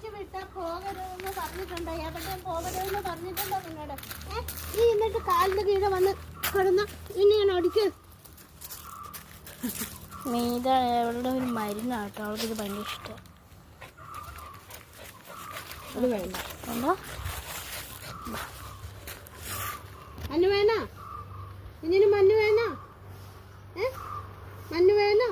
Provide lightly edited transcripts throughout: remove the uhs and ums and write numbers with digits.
ഒറ്റയ്ക്ക് വിട്ടാ പോകരുതെന്ന് പറഞ്ഞിട്ടുണ്ടോ? എവിടെയും പോകരുതെന്ന് പറഞ്ഞിട്ടുണ്ടോ നിന്നോട്? നീ എന്നിട്ട് കാലിന് കീഴെ വന്ന് കിടന്ന ഇനി ഞാൻ ഒടിക്ക്. മീത അവളുടെ ഒരു മരുന്നാട്ടോ, അവൾക്ക് ഇത് ഭയങ്കര ഇഷ്ടം. അത് വേണ്ട. ഉണ്ടോ? മഞ്ഞ് വേണോ? ഇനി മഞ്ഞ് വേണോ? മഞ്ഞ് വേണോ?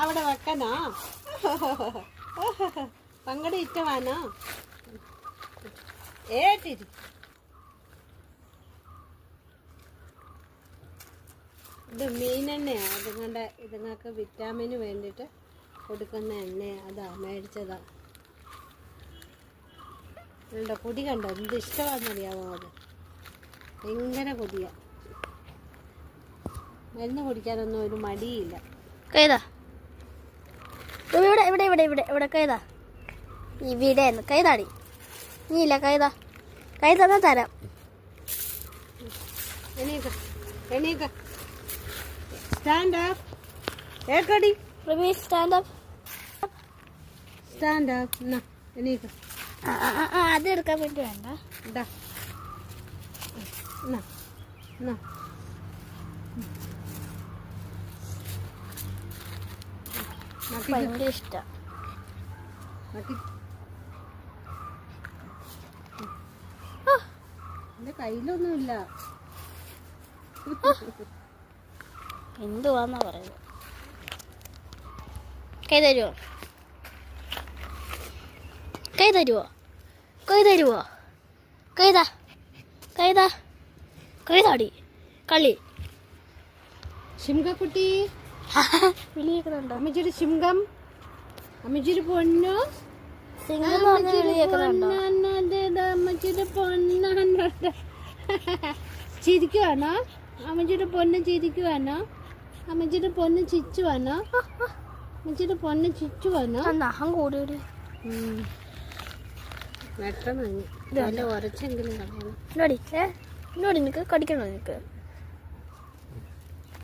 അവിടെ വെക്കണോ? പങ്കട ഇഷ്ടമാണോ? ഏട്ടിരി ഇത് മീനെണ്ണയാ. ഇതുങ്ങൾക്ക് വിറ്റാമിന് വേണ്ടിയിട്ട് കൊടുക്കുന്ന എണ്ണയാ. അതാ മേടിച്ചതാ. നിങ്ങളുടെ പൊടി കണ്ടോ എന്ത് ഇഷ്ടമാണെന്നറിയാമോ? അത് ഭയങ്കര കൊതിയാ. മരുന്ന് കുടിക്കാനൊന്നും ഒരു മടിയില്ല. കൈതാ ഇവിടെ ഇവിടെ ഇവിടെ ഇവിടെ ഇവിടെ കൈതാ. ഇവിടെ കൈതാടി. നീ ഇല്ല കൈതാ. കൈ തന്നാ തരാം. എണീക്ക സ്റ്റാൻഡ് അപ്പ്. ഏക്കടി സ്റ്റാൻഡ് അപ്പ്. Stand up. എന്നാ എണീക്ക. അത് എടുക്കാൻ വേണ്ടി വേണ്ട. ഇതാ എന്നാ എന്നാ ഭയങ്കര ഇഷ്ടം. എന്റെ കയ്യിലൊന്നുമില്ല. എന്തുവാന്നാ പറയുന്നത്? കൈ തരുവോ? കൈ തരുവോ? കൈ തരുവോ? കൈതാ കൈതാ കൈതാടി കളി. ശിംഗക്കുട്ടി വിളിയേക്കുന്നുണ്ടോ? അമ്മച്ചിയുടെ ശിംഗം, അമ്മച്ചിയുടെ പൊന്നു, അമ്മച്ചിയുടെ പൊന്നാണ്. ചിരിക്കുവാണോ? അമ്മച്ചിയുടെ പൊന്ന് ചിരിക്കുവാണോ? അമ്മച്ചിയുടെ പൊന്ന് ചിച്ചുവാണോ? അമ്മച്ചിയുടെ പൊന്ന് ചിച്ചുവാണോ? നഹം കൂടി വെട്ടം നല്ല ഉരച്ചെങ്കിലും കളയണം. എന്നോടി നിനക്ക് കടിക്കണോ? നിനക്ക്